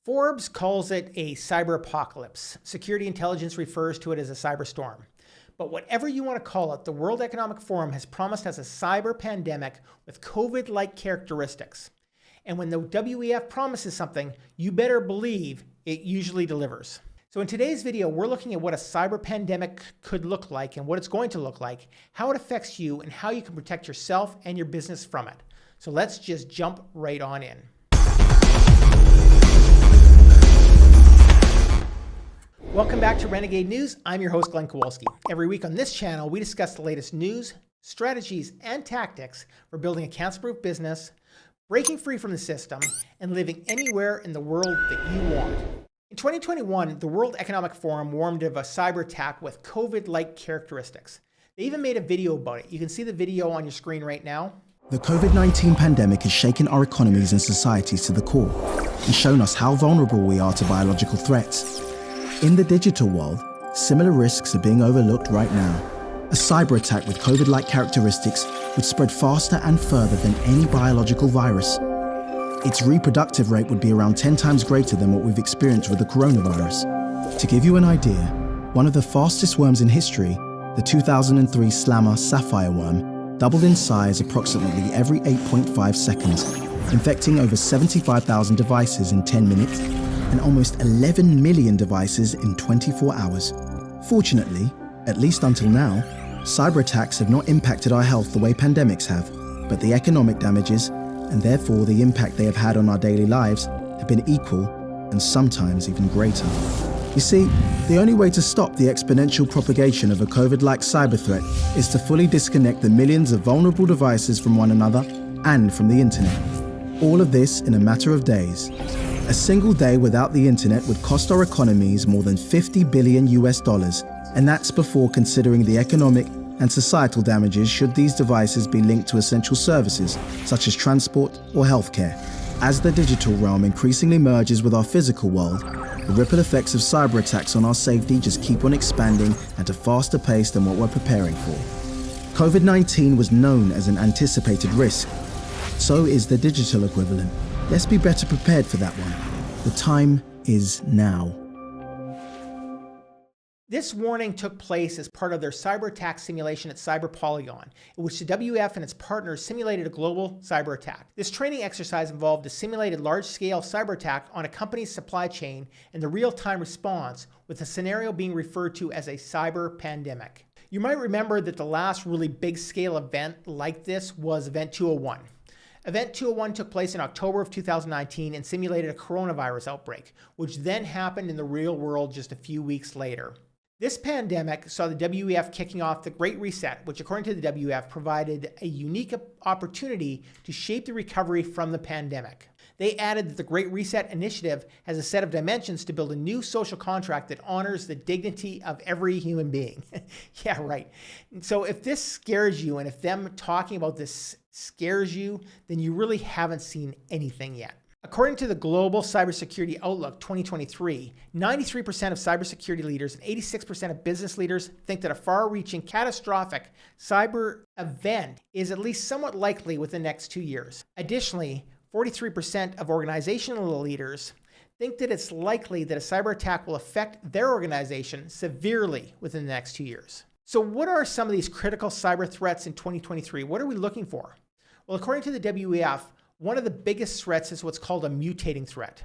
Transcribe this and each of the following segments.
Forbes calls it a cyber apocalypse. Security intelligence refers to it as a cyberstorm. But whatever you want to call it, the World Economic Forum has promised us a cyber pandemic with COVID-like characteristics. And when the WEF promises something, you better believe it usually delivers. So in today's video, we're looking at what a cyber pandemic could look like and what it's going to look like, how it affects you, and how you can protect yourself and your business from it. So let's just jump right on in. Welcome back to Renegade News. I'm your host, Glenn Kowalski. Every week on this channel, we discuss the latest news, strategies, and tactics for building a cancer-proof business, breaking free from the system, and living anywhere in the world that you want. In 2021, the World Economic Forum warned of a cyber attack with COVID-like characteristics. They even made a video about it. You can see the video on your screen right now. The COVID-19 pandemic has shaken our economies and societies to the core and shown us how vulnerable we are to biological threats. In the digital world, similar risks are being overlooked right now. A cyber attack with COVID-like characteristics would spread faster and further than any biological virus. Its reproductive rate would be around 10 times greater than what we've experienced with the coronavirus. To give you an idea, one of the fastest worms in history, the 2003 Slammer sapphire worm, doubled in size approximately every 8.5 seconds, infecting over 75,000 devices in 10 minutes and almost 11 million devices in 24 hours. Fortunately, at least until now, cyber attacks have not impacted our health the way pandemics have, but the economic damages, and therefore the impact they have had on our daily lives, have been equal and sometimes even greater. You see, the only way to stop the exponential propagation of a COVID-like cyber threat is to fully disconnect the millions of vulnerable devices from one another and from the internet. All of this in a matter of days. A single day without the internet would cost our economies more than $50 billion, and that's before considering the economic and societal damages should these devices be linked to essential services such as transport or healthcare. As the digital realm increasingly merges with our physical world, the ripple effects of cyber attacks on our safety just keep on expanding at a faster pace than what we're preparing for. COVID-19 was known as an anticipated risk. So is the digital equivalent. Let's be better prepared for that one. The time is now. This warning took place as part of their cyber attack simulation at Cyberpolygon, in which the WEF and its partners simulated a global cyber attack. This training exercise involved a simulated large-scale cyber attack on a company's supply chain and the real-time response, with the scenario being referred to as a cyber pandemic. You might remember that the last really big-scale event like this was Event 201. Event 201 took place in October of 2019 and simulated a coronavirus outbreak, which then happened in the real world just a few weeks later. This pandemic saw the WEF kicking off the Great Reset, which according to the WEF provided a unique opportunity to shape the recovery from the pandemic. They added that the Great Reset initiative has a set of dimensions to build a new social contract that honors the dignity of every human being. Yeah, right. So if this scares you, and if them talking about this scares you, then you really haven't seen anything yet. According to the Global Cybersecurity Outlook 2023, 93% of cybersecurity leaders and 86% of business leaders think that a far-reaching catastrophic cyber event is at least somewhat likely within the next 2 years. Additionally, 43% of organizational leaders think that it's likely that a cyber attack will affect their organization severely within the next 2 years. So what are some of these critical cyber threats in 2023? What are we looking for? Well, according to the WEF, one of the biggest threats is what's called a mutating threat.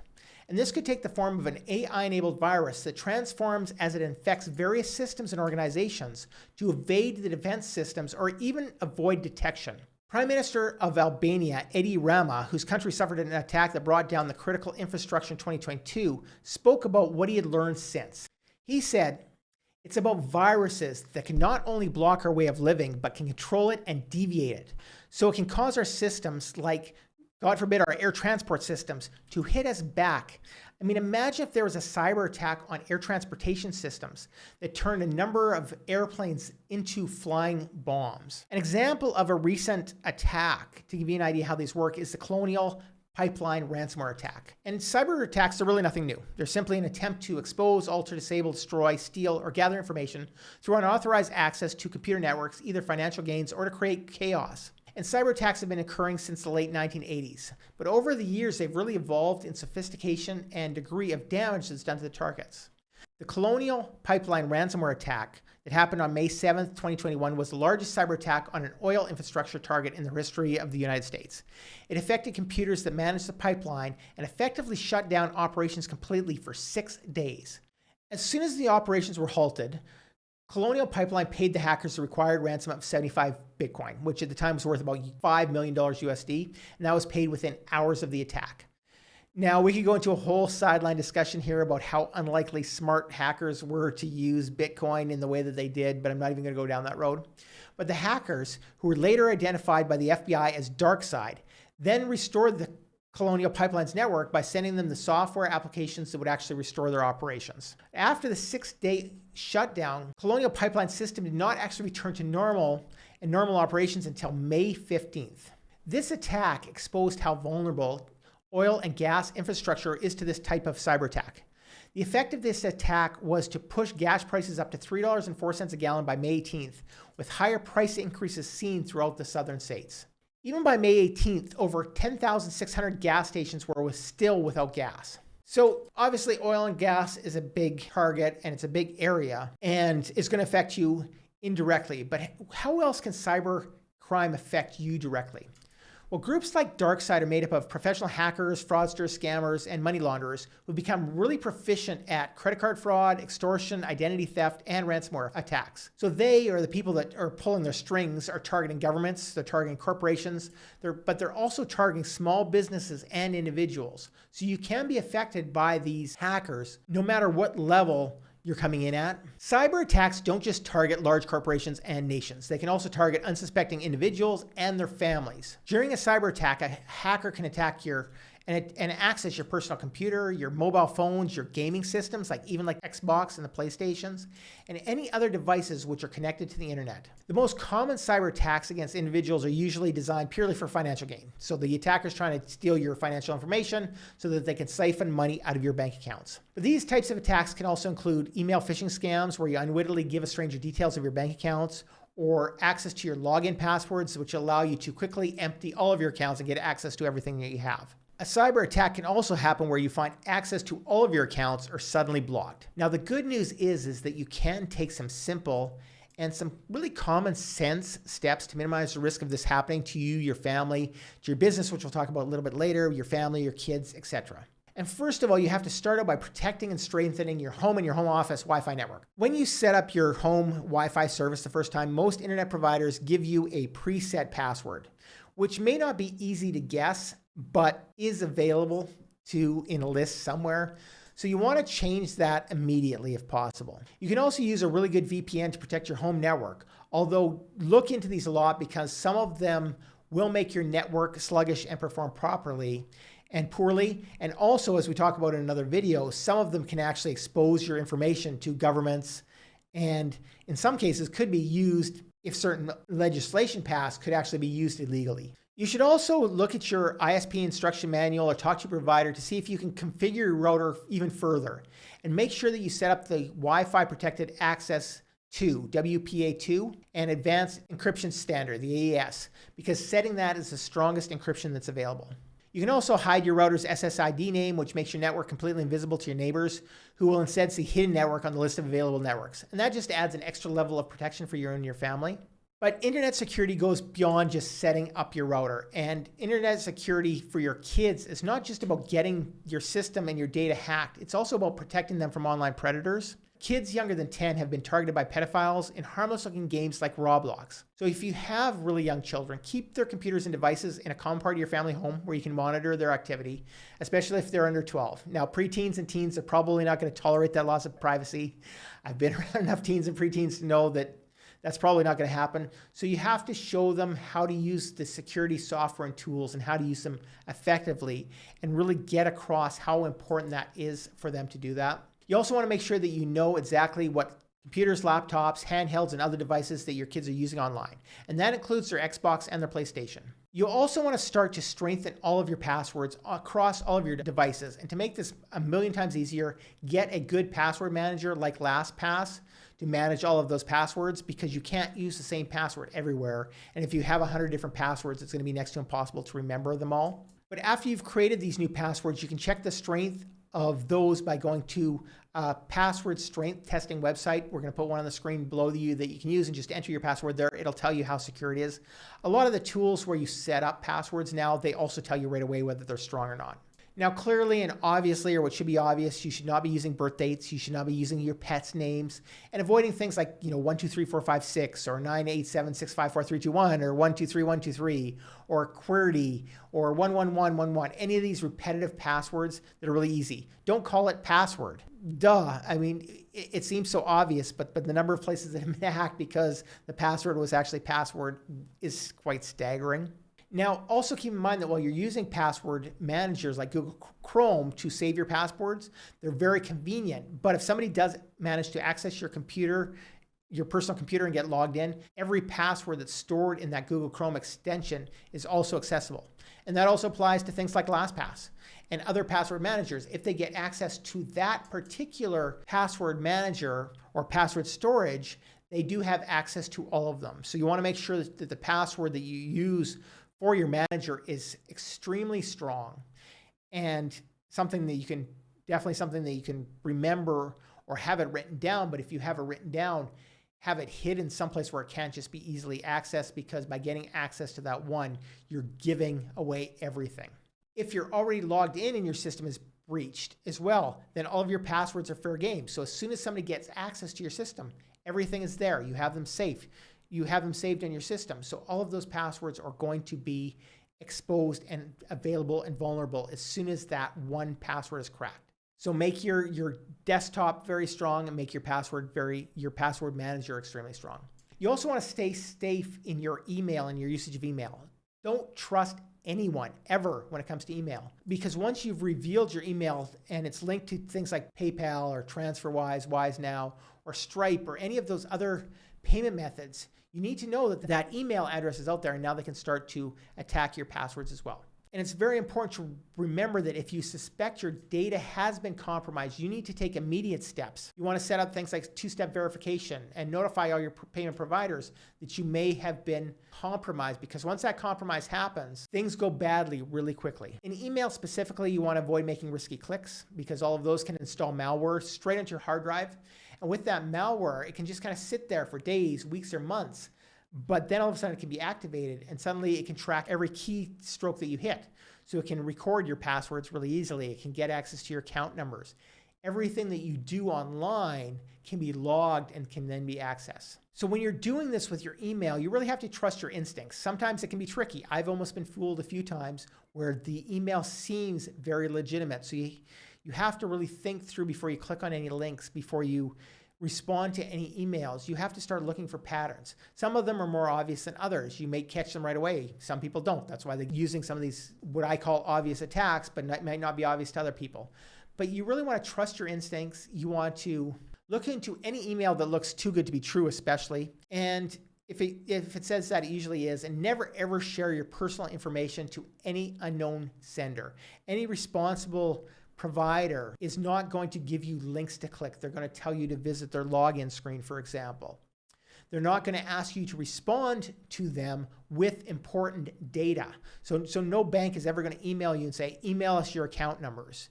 And this could take the form of an AI-enabled virus that transforms as it infects various systems and organizations to evade the defense systems or even avoid detection. Prime Minister of Albania, Edi Rama, whose country suffered an attack that brought down the critical infrastructure in 2022, spoke about what he had learned since. He said, "It's about viruses that can not only block our way of living, but can control it and deviate it. So it can cause our systems, like, God forbid, our air transport systems, to hit us back." I mean, imagine if there was a cyber attack on air transportation systems that turned a number of airplanes into flying bombs. An example of a recent attack, to give you an idea how these work, is the Colonial Pipeline ransomware attack. And cyber attacks are really nothing new. They're simply an attempt to expose, alter, disable, destroy, steal, or gather information through unauthorized access to computer networks, either financial gains or to create chaos. And cyber attacks have been occurring since the late 1980s. But over the years, they've really evolved in sophistication and degree of damage that's done to the targets. The Colonial Pipeline ransomware attack that happened on May 7, 2021 was the largest cyber attack on an oil infrastructure target in the history of the United States. It affected computers that managed the pipeline and effectively shut down operations completely for 6 days. As soon as the operations were halted, Colonial Pipeline paid the hackers the required ransom of 75 Bitcoin, which at the time was worth about $5 million USD, and that was paid within hours of the attack. Now, we could go into a whole sideline discussion here about how unlikely smart hackers were to use Bitcoin in the way that they did, but I'm not even going to go down that road. But the hackers, who were later identified by the FBI as DarkSide, then restored the Colonial Pipeline's network by sending them the software applications that would actually restore their operations. After the 6-day shutdown, Colonial Pipeline's system did not actually return to normal operations until May 15th. This attack exposed how vulnerable oil and gas infrastructure is to this type of cyber attack. The effect of this attack was to push gas prices up to $3.04 a gallon by May 18th, with higher price increases seen throughout the southern states. Even by May 18th, over 10,600 gas stations were still without gas. So obviously oil and gas is a big target and it's a big area and it's going to affect you indirectly. But how else can cyber crime affect you directly? Well, groups like DarkSide are made up of professional hackers, fraudsters, scammers, and money launderers who become really proficient at credit card fraud, extortion, identity theft, and ransomware attacks. So they, or the people that are pulling their strings, are targeting governments, they're targeting corporations, but they're also targeting small businesses and individuals. So you can be affected by these hackers no matter what level you're coming in at. Cyber attacks don't just target large corporations and nations. They can also target unsuspecting individuals and their families. During a cyber attack, a hacker can attack and access your personal computer, your mobile phones, your gaming systems, like Xbox and the PlayStations, and any other devices which are connected to the internet. The most common cyber attacks against individuals are usually designed purely for financial gain. So the attacker's trying to steal your financial information so that they can siphon money out of your bank accounts. But these types of attacks can also include email phishing scams where you unwittingly give a stranger details of your bank accounts, or access to your login passwords, which allow you to quickly empty all of your accounts and get access to everything that you have. A cyber attack can also happen where you find access to all of your accounts are suddenly blocked. Now, the good news is that you can take some simple and some really common sense steps to minimize the risk of this happening to you, your family, to your business, which we'll talk about a little bit later, your family, your kids, etc. And first of all, you have to start out by protecting and strengthening your home and your home office Wi-Fi network. When you set up your home Wi-Fi service the first time, most internet providers give you a preset password, which may not be easy to guess, but is available in a list somewhere. So you want to change that immediately if possible. You can also use a really good VPN to protect your home network, although look into these a lot because some of them will make your network sluggish and perform properly and poorly. And also, as we talk about in another video, some of them can actually expose your information to governments, and in some cases could be used, if certain legislation passed, could actually be used illegally. You should also look at your ISP instruction manual or talk to your provider to see if you can configure your router even further, and make sure that you set up the Wi-Fi protected access to WPA2 and advanced encryption standard, the AES, because setting that is the strongest encryption that's available. You can also hide your router's SSID name, which makes your network completely invisible to your neighbors, who will instead see hidden network on the list of available networks. And that just adds an extra level of protection for you and your family. But internet security goes beyond just setting up your router. And internet security for your kids is not just about getting your system and your data hacked. It's also about protecting them from online predators. Kids younger than 10 have been targeted by pedophiles in harmless-looking games like Roblox. So if you have really young children, keep their computers and devices in a common part of your family home where you can monitor their activity, especially if they're under 12. Now, preteens and teens are probably not going to tolerate that loss of privacy. I've been around enough teens and preteens to know that that's probably not going to happen. So you have to show them how to use the security software and tools and how to use them effectively and really get across how important that is for them to do that. You also want to make sure that you know exactly what computers, laptops, handhelds, and other devices that your kids are using online. And that includes their Xbox and their PlayStation. You also want to start to strengthen all of your passwords across all of your devices. And to make this a million times easier, get a good password manager like LastPass to manage all of those passwords, because you can't use the same password everywhere. And if you have 100 different passwords, it's going to be next to impossible to remember them all. But after you've created these new passwords, you can check the strength of those by going to a password strength testing website. We're going to put one on the screen below you that you can use, and just enter your password there. It'll tell you how secure it is. A lot of the tools where you set up passwords now, they also tell you right away whether they're strong or not. Now, clearly and obviously, or what should be obvious, you should not be using birth dates. You should not be using your pets' names, and avoiding things like 123456 or 987654321 or 123123 or QWERTY or 11111. Any of these repetitive passwords that are really easy. Don't call it password. Duh. I mean, it seems so obvious, but the number of places that have been hacked because the password was actually password is quite staggering. Now, also keep in mind that while you're using password managers like Google Chrome to save your passwords, they're very convenient. But if somebody does manage to access your computer, your personal computer, and get logged in, every password that's stored in that Google Chrome extension is also accessible. And that also applies to things like LastPass and other password managers. If they get access to that particular password manager or password storage, they do have access to all of them. So you want to make sure that the password that you use for your manager is extremely strong and something that you can remember or have it written down. But if you have it written down, have it hidden someplace where it can't just be easily accessed, because by getting access to that one, you're giving away everything. If you're already logged in and your system is breached as well, then all of your passwords are fair game. So as soon as somebody gets access to your system, everything is there. You have them safe. You have them saved in your system. So all of those passwords are going to be exposed and available and vulnerable as soon as that one password is cracked. So make your desktop very strong and make your password manager extremely strong. You also want to stay safe in your email and your usage of email. Don't trust anyone ever when it comes to email, because once you've revealed your email and it's linked to things like PayPal or TransferWise, WiseNow, or Stripe, or any of those other payment methods, you need to know that email address is out there, and now they can start to attack your passwords as well. And it's very important to remember that if you suspect your data has been compromised, you need to take immediate steps. You want to set up things like two-step verification and notify all your payment providers that you may have been compromised, because once that compromise happens, things go badly really quickly. In email specifically, you want to avoid making risky clicks, because all of those can install malware straight onto your hard drive. And with that malware, it can just kind of sit there for days, weeks, or months. But then all of a sudden it can be activated, and suddenly it can track every keystroke that you hit. So it can record your passwords really easily. It can get access to your account numbers. Everything that you do online can be logged and can then be accessed. So when you're doing this with your email, you really have to trust your instincts. Sometimes it can be tricky. I've almost been fooled a few times where the email seems very legitimate. So you have to really think through before you click on any links, before you respond to any emails. You have to start looking for patterns. Some of them are more obvious than others. You may catch them right away. Some people don't. That's why they're using some of these, what I call obvious attacks, but might not be obvious to other people. But you really want to trust your instincts. You want to look into any email that looks too good to be true, especially. And if it says that, it usually is. And never ever share your personal information to any unknown sender. Any responsible provider is not going to give you links to click. They're going to tell you to visit their login screen, for example. They're not going to ask you to respond to them with important data. So no bank is ever going to email you and say, email us your account numbers,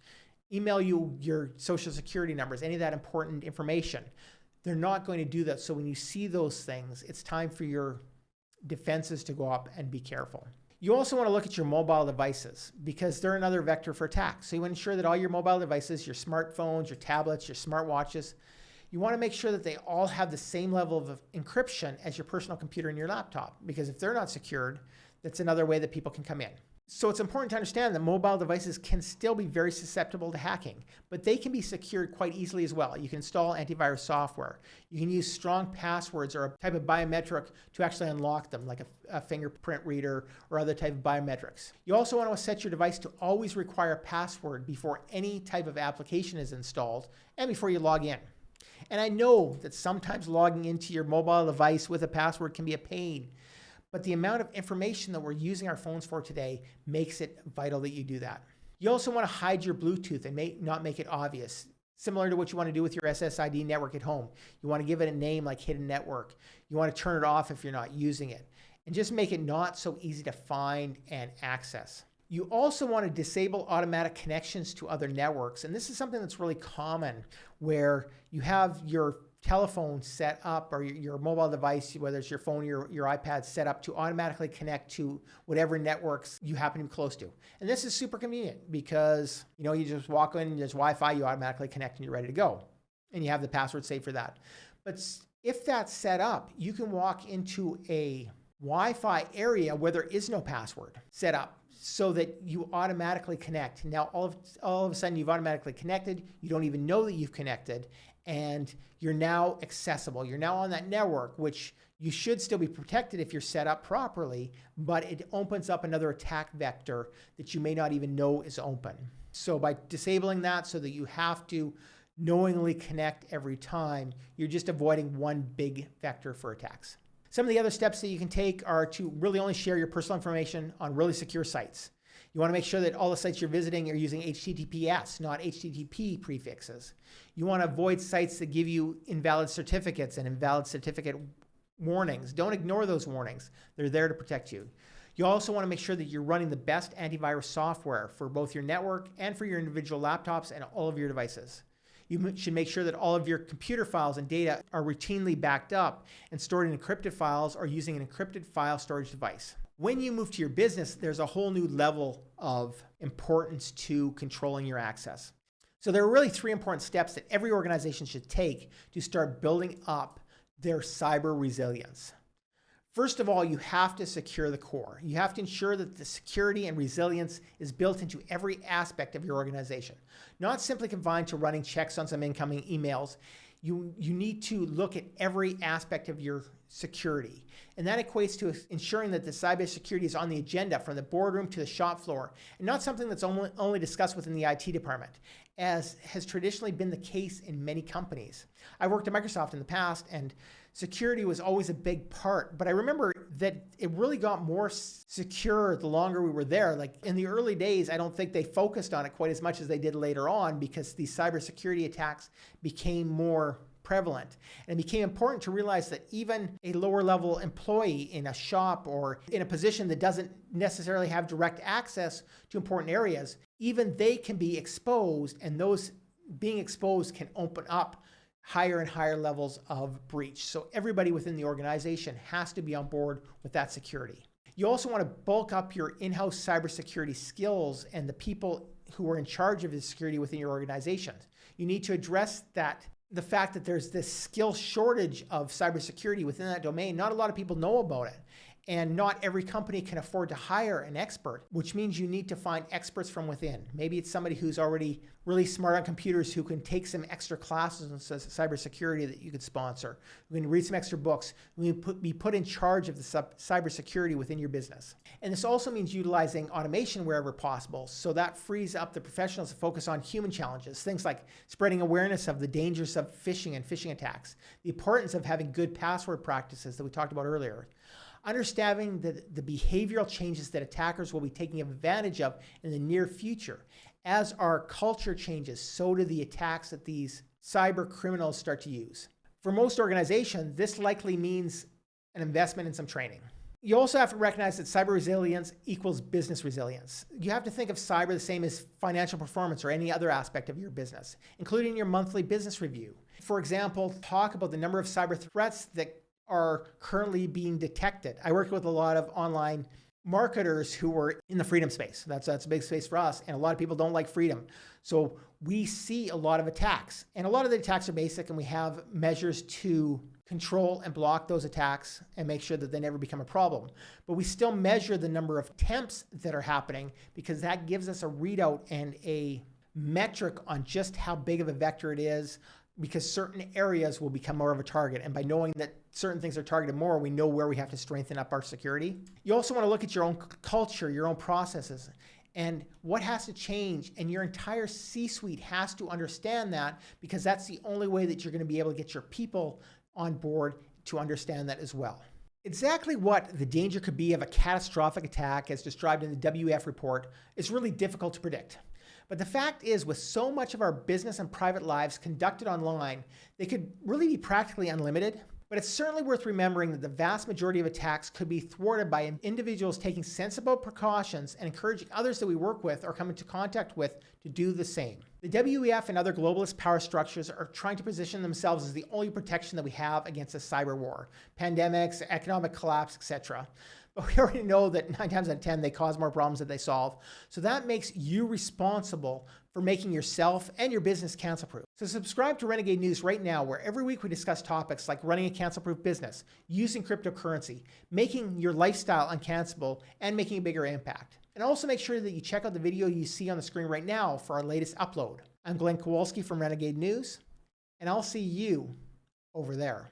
email you your social security numbers, any of that important information. They're not going to do that. So when you see those things, it's time for your defenses to go up, and be careful. You also want to look at your mobile devices, because they're another vector for attack. So you want to ensure that all your mobile devices, your smartphones, your tablets, your smartwatches, you want to make sure that they all have the same level of encryption as your personal computer and your laptop, because if they're not secured, that's another way that people can come in. So it's important to understand that mobile devices can still be very susceptible to hacking, but they can be secured quite easily as well. You can install antivirus software. You can use strong passwords or a type of biometric to actually unlock them, like a fingerprint reader or other type of biometrics. You also want to set your device to always require a password before any type of application is installed and before you log in. And I know that sometimes logging into your mobile device with a password can be a pain, but the amount of information that we're using our phones for today makes it vital that you do that. You also want to hide your Bluetooth and not make it obvious. Similar to what you want to do with your SSID network at home. You want to give it a name like hidden network. You want to turn it off if you're not using it. And just make it not so easy to find and access. You also want to disable automatic connections to other networks. And this is something that's really common where you have your telephone set up or your mobile device, whether it's your phone or your iPad, set up to automatically connect to whatever networks you happen to be close to. And this is super convenient because, you just walk in, there's Wi-Fi, you automatically connect and you're ready to go. And you have the password saved for that. But if that's set up, you can walk into a Wi-Fi area where there is no password set up so that you automatically connect. Now, all of a sudden you've automatically connected. You don't even know that you've connected. And you're now accessible. You're now on that network, which you should still be protected if you're set up properly, but it opens up another attack vector that you may not even know is open. So by disabling that so that you have to knowingly connect every time, you're just avoiding one big vector for attacks. Some of the other steps that you can take are to really only share your personal information on really secure sites. You want to make sure that all the sites you're visiting are using HTTPS, not HTTP prefixes. You want to avoid sites that give you invalid certificates and invalid certificate warnings. Don't ignore those warnings. They're there to protect you. You also want to make sure that you're running the best antivirus software for both your network and for your individual laptops and all of your devices. You should make sure that all of your computer files and data are routinely backed up and stored in encrypted files or using an encrypted file storage device. When you move to your business, there's a whole new level of importance to controlling your access. So there are really 3 important steps that every organization should take to start building up their cyber resilience. First of all, you have to secure the core. You have to ensure that the security and resilience is built into every aspect of your organization, not simply confined to running checks on some incoming emails. You need to look at every aspect of your security. And that equates to ensuring that the cybersecurity is on the agenda from the boardroom to the shop floor, and not something that's only discussed within the IT department, as has traditionally been the case in many companies. I worked at Microsoft in the past, and security was always a big part, but I remember that it really got more secure the longer we were there. Like in the early days, I don't think they focused on it quite as much as they did later on because these cybersecurity attacks became more prevalent. And it became important to realize that even a lower level employee in a shop or in a position that doesn't necessarily have direct access to important areas, even they can be exposed, and those being exposed can open up higher and higher levels of breach. So everybody within the organization has to be on board with that security. You also want to bulk up your in-house cybersecurity skills and the people who are in charge of the security within your organization. You need to address the fact that there's this skill shortage of cybersecurity within that domain. Not a lot of people know about it. And not every company can afford to hire an expert, which means you need to find experts from within. Maybe it's somebody who's already really smart on computers who can take some extra classes in cybersecurity that you could sponsor. You can read some extra books. You can be put in charge of the cybersecurity within your business. And this also means utilizing automation wherever possible. So that frees up the professionals to focus on human challenges, things like spreading awareness of the dangers of phishing and phishing attacks, the importance of having good password practices that we talked about earlier, understanding the behavioral changes that attackers will be taking advantage of in the near future. As our culture changes, so do the attacks that these cyber criminals start to use. For most organizations, this likely means an investment in some training. You also have to recognize that cyber resilience equals business resilience. You have to think of cyber the same as financial performance or any other aspect of your business, including your monthly business review. For example, talk about the number of cyber threats that are currently being detected. I worked with a lot of online marketers who were in the freedom space. That's a big space for us, and a lot of people don't like freedom. So we see a lot of attacks, and a lot of the attacks are basic, and we have measures to control and block those attacks and make sure that they never become a problem. But we still measure the number of attempts that are happening because that gives us a readout and a metric on just how big of a vector it is, because certain areas will become more of a target. And by knowing that certain things are targeted more, we know where we have to strengthen up our security. You also want to look at your own culture, your own processes, and what has to change. And your entire C-suite has to understand that, because that's the only way that you're going to be able to get your people on board to understand that as well. Exactly what the danger could be of a catastrophic attack, as described in the WEF report, is really difficult to predict. But the fact is, with so much of our business and private lives conducted online, they could really be practically unlimited. But it's certainly worth remembering that the vast majority of attacks could be thwarted by individuals taking sensible precautions and encouraging others that we work with or come into contact with to do the same. The WEF and other globalist power structures are trying to position themselves as the only protection that we have against a cyber war, pandemics, economic collapse, etc. But we already know that 9 times out of 10, they cause more problems than they solve. So that makes you responsible for making yourself and your business cancel-proof. So subscribe to Renegade News right now, where every week we discuss topics like running a cancel-proof business, using cryptocurrency, making your lifestyle uncancelable, and making a bigger impact. And also make sure that you check out the video you see on the screen right now for our latest upload. I'm Glenn Kowalski from Renegade News, and I'll see you over there.